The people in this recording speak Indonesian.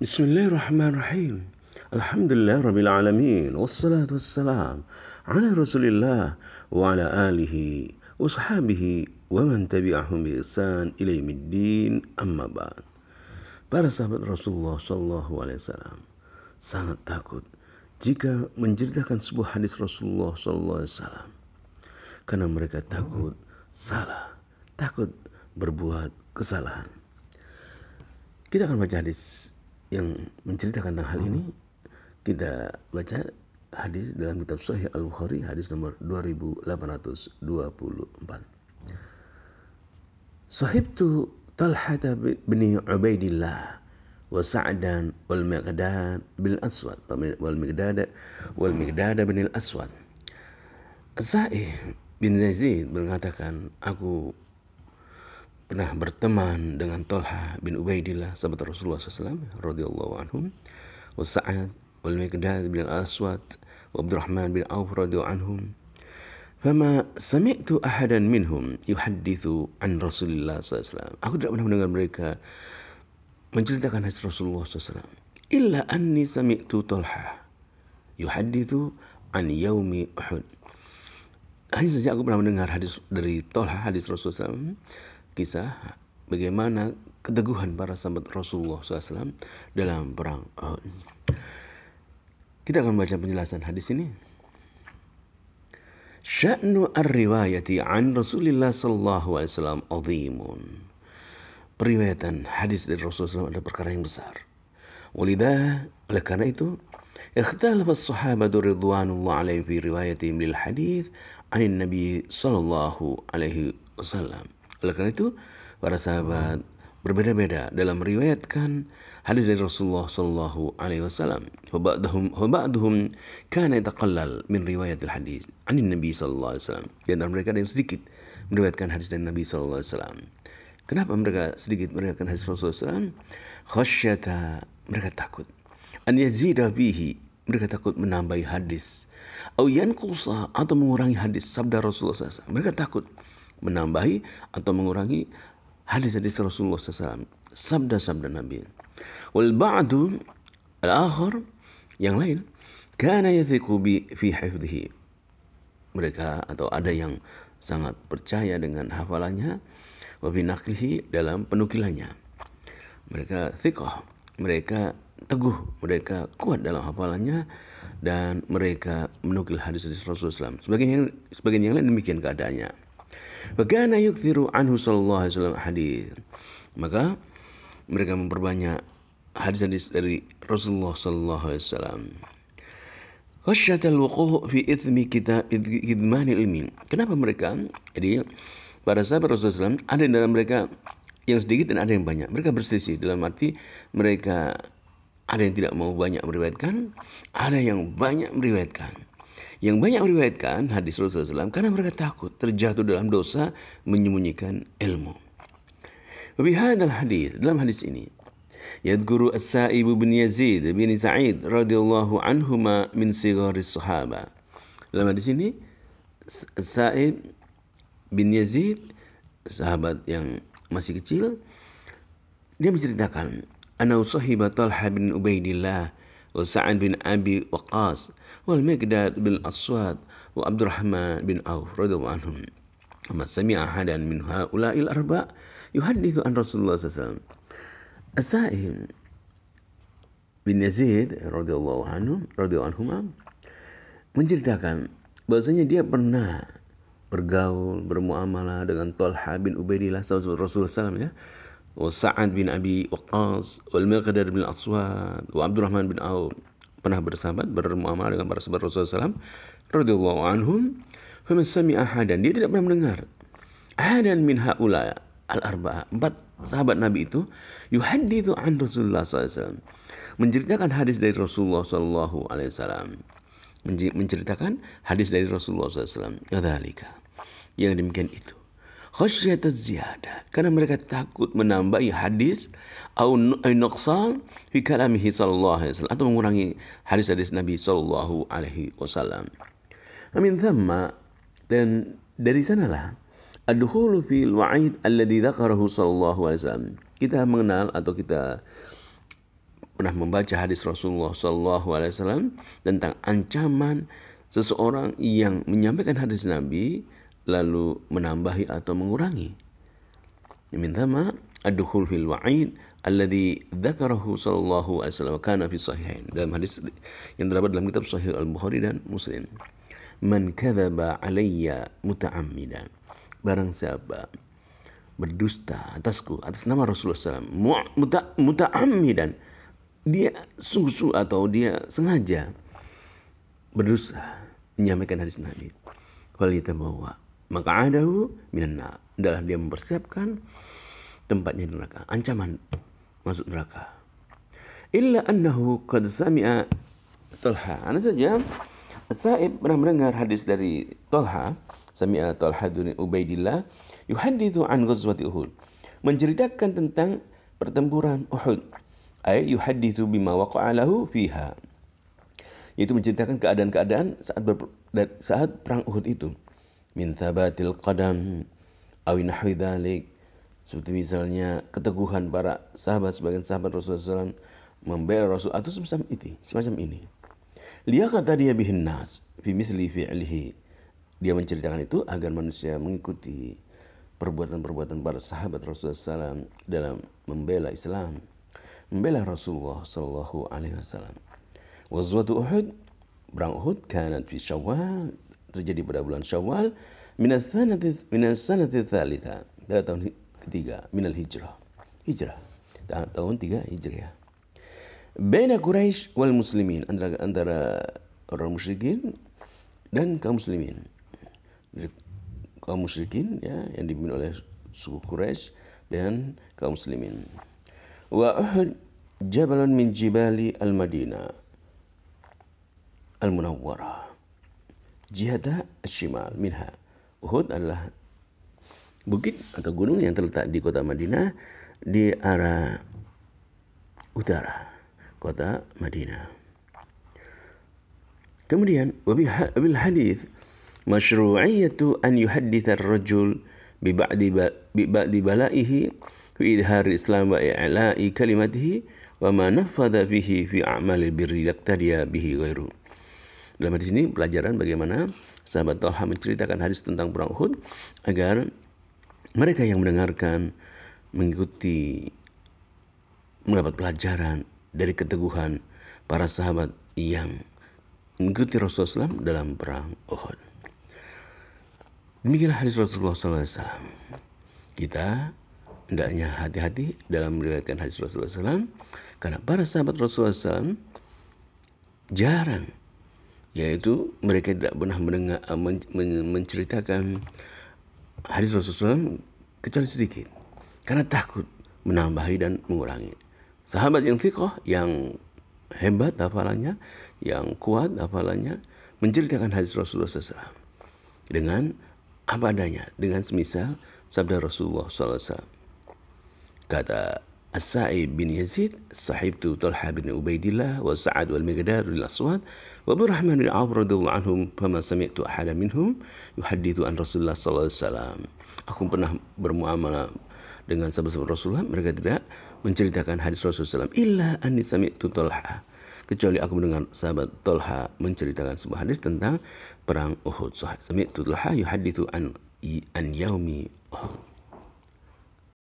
Bismillahirrahmanirrahim. Alhamdulillah rabbil alamin. Wassalatu wassalam ala Rasulillah wa ala alihi wa sahbihi wa man tabi'ahum bi ihsan ila yaumiddin. Amma ba'd. Para sahabat Rasulullah sallallahu alaihi wasallam sangat takut jika menceritakan sebuah hadis Rasulullah sallallahu alaihi wasallam karena mereka takut salah, takut berbuat kesalahan. Kita akan baca hadis yang menceritakan tentang hal ini. Kita baca hadis dalam kitab Sahih Al-Bukhari, hadis nomor 2824. Sahibtu Talhata bin Ubaidillah wa Sa'dan wal Miqdad bin Aswad wal Miqdad bin Aswad. Sa'ih bin Yazid mengatakan, aku pernah berteman dengan Talha bin Ubaidillah sahabat Rasulullah SAW radhiyallahu anhum, wa Sa'ad wal Miqdad bin Aswad wa Abdurrahman bin Auf radhiyallahu anhum. Fama sami'tu ahadan minhum yuhaddithu an Rasulillah SAW. Aku tidak pernah mendengar mereka menceritakan hadis Rasulullah SAW. Illa anni sami'tu Talha yuhaddithu an yaumi Uhud. Hanya saja aku pernah mendengar hadis dari Talha, hadis Rasulullah SAW, kisah bagaimana keteguhan para sahabat Rasulullah SAW dalam perang Uhud. Kita akan baca penjelasan hadis ini. Sya'nu ar-riwayati an Rasulillah sallallahu alaihi wasallam azimun. Periwayatan hadis dari Rasulullah SAW adalah perkara yang besar. Walidah, oleh karena itu, ikhtalafa as-sahabatu ridwanullah alaihim fi riwayatihim lil hadis anin Nabi sallallahu alaihi wasallam. Oleh karena itu, para sahabat berbeda-beda dalam meriwayatkan hadis dari Rasulullah sallallahu alaihi wasallam. Ba'dhum kana yataqallal min riwayatil hadis anin Nabi sallallahu alaihi wasallam. Di antara mereka ada yang sedikit meriwayatkan hadis dari Nabi sallallahu alaihi wasallam. Kenapa mereka sedikit meriwayatkan hadis Rasulullah sallallahu alaihi wasallam? Khasyata, mereka takut. An yazida bihi, mereka takut menambahi hadis. Au yanqusa, atau mengurangi hadis sabda Rasulullah sallallahu alaihi wasallam. Mereka takut menambahi atau mengurangi hadis-hadis Rasulullah SAW, sabda-sabda Nabi. Wal ba'du al-akhar, yang lain, kana yathiqu bi fi hifdhihi. Mereka atau ada yang sangat percaya dengan hafalannya, wa fi naqlihi, dalam penukilannya. Mereka thiqah, mereka teguh, mereka kuat dalam hafalannya, dan mereka menukil hadis-hadis Rasulullah SAW. Sebagian yang lain demikian keadaannya. Fakana yukthiru anhu sallallahu alaihi wasallam hadis. Maka mereka memperbanyak hadis-hadis dari Rasulullah sallallahu alaihi wasallam. Khasyatal wuqu' fi ithmi kitmanil ilmi. Kenapa mereka? Jadi para sahabat Rasulullah SAW, ada di dalam mereka yang sedikit dan ada yang banyak. Mereka berselisih dalam arti mereka ada yang tidak mau banyak meriwayatkan, ada yang banyak meriwayatkan. Yang banyak meriwayatkan hadis Rasulullah SAW karena mereka takut terjatuh dalam dosa menyembunyikan ilmu. Wabihadal hadis, dalam hadis ini, yadhkuru as-Sa'ib bin Yazid bin Sa'id radhiyallahu anhuma min sigharis sahaba. Dalam hadis ini, Sa'ib bin Yazid, sahabat yang masih kecil, dia menceritakan, ana sahiba Talha bin Ubaidillah wa Sa'ad bin Abi Waqqas wal Miqdad bin Aswad wa Abdurrahman bin Auf radhiyallahu anhum. Amma sami'a ahadan min haula'il arba' yuhaddithu an Rasulullah sallallahu alaihi wasallam. As-Sa'ib bin Yazid radhiyallahu anhum menceritakan bahwasanya dia pernah bergaul, bermuamalah dengan Talha bin Ubaidillah sahabat Rasulullah SAW, ya, wa Sa'ad bin Abi Waqqas wal Miqdad bin Aswad wa Abdurrahman bin Auf, pernah bersahabat, bermuamalah dengan para sahabat Rasulullah SAW radhiyallahu anhum. Faman sami'a ahadan, dia tidak pernah mendengar ahadan min haula al-arba'ah, 4 sahabat Nabi itu, yuhaddithu an Rasulullah SAW, menceritakan hadis dari Rasulullah sallallahu alaihi wasallam, menceritakan hadis dari Rasulullah SAW. Kadzalika, yang demikian itu, khasyat az-ziyadah, karena mereka takut menambahi hadis, au naqsan fi kalamihi sallallahu alaihi wasallam, atau mengurangi hadis-hadis Nabi sallallahu alaihi wasallam. Amin thamma, dan dari sanalah ad-dukhulu fil wa'id alladhi dzakarahu sallallahu alaihi wasallam, kita mengenal atau kita pernah membaca hadis Rasulullah SAW tentang ancaman seseorang yang menyampaikan hadis Nabi lalu menambahi atau mengurangi. Minta ma ad-dukhul fil wa'id alladhi dzakarahu sallallahu alaihi wasallam kana fi sahihain. Dalam hadis yang terdapat dalam kitab Sahih Al-Bukhari dan Muslim. Man kadzaba alayya muta'ammidan. Barang siapa berdusta atasku atas nama Rasulullah SAW muta'ammidan, dia sungguh atau dia sengaja berdusta menyampaikan hadis Nabi, falyatabawwa maq'adahu minan nar, adalah dia mempersiapkan tempatnya di neraka, ancaman masuk neraka. Illa annahu qad sami'a Talha. Ana saja Sa'ib pernah mendengar hadis dari Talha, sami'a Talha bin Ubaidillah yuhaddithu an ghazwati Uhud, menceritakan tentang pertempuran Uhud. Ay yuhaddithu bima waqa'a lahu fiha, yaitu menceritakan keadaan-keadaan saat perang Uhud itu. Min thabatil qadam aw nahwi dzalik, seperti misalnya keteguhan para sahabat, sebagian sahabat Rasulullah SAW membela Rasul atau semacam ini. Dia kata dia bihin nas fi misli fi'lihi, dia menceritakan itu agar manusia mengikuti perbuatan-perbuatan para sahabat Rasulullah SAW dalam membela Islam, membela Rasulullah SAW. Ghazwatu Uhud, perang Uhud, kanat fi Syawal, terjadi pada bulan Syawal, minas sanati tsalitsa, pada tahun ketiga, minal hijrah, tahun 3 Hijriah. Baina Quraisy wal muslimin, antara orang musyrikin dan kaum muslimin. Kaum musyrikin ya, yang dipimpin oleh suku Quraisy dan kaum muslimin. Wa Uhud jabalun min jibali al-Madinah al-Munawwarah jihata al-shimal minha. Uhud adalah bukit atau gunung yang terletak di kota Madinah di arah utara kota Madinah. Kemudian wabil hadis masyru'iyatu an yuhadditha ar-rajul bi ba'di balaihi fi idhar Islam wa i'la'i kalimatihi wa ma nafadha bihi fi a'mal birri yaqtadiya bihi ghairu. Dalam hadis ini pelajaran bagaimana sahabat Talha menceritakan hadis tentang perang Uhud agar mereka yang mendengarkan mengikuti, mendapat pelajaran dari keteguhan para sahabat yang mengikuti Rasulullah SAW dalam perang Uhud. Demikianlah hadis Rasulullah SAW. Kita hendaknya hati-hati dalam meriwayatkan hadis Rasulullah SAW, karena para sahabat Rasulullah SAW jarang, yaitu mereka tidak pernah mendengar menceritakan hadis Rasulullah SAW kecuali sedikit, karena takut menambahi dan mengurangi. Sahabat yang thiqah, yang hebat hafalannya, yang kuat hafalannya, menceritakan hadis Rasulullah SAW dengan apa adanya, dengan semisal sabda Rasulullah SAW. Kata As-Sa'ib bin Yazid, sahibtu Talha bin Ubaidillah wa Sa'ad wal Miqdad wal Aswad wa Abdurrahman bin Auf radhiyallahu anhum, fama sami'tu ahadan minhum yuhaddithu an Rasulullah SAW. Aku pernah bermuamalah dengan sahabat-sahabat Rasulullah, mereka tidak menceritakan hadis Rasulullah SAW illa anni sami'tu Talha, kecuali aku mendengar sahabat Talha menceritakan sebuah hadis tentang perang Uhud. Sami'tu Talha yuhaddithu an yaumi Uhud.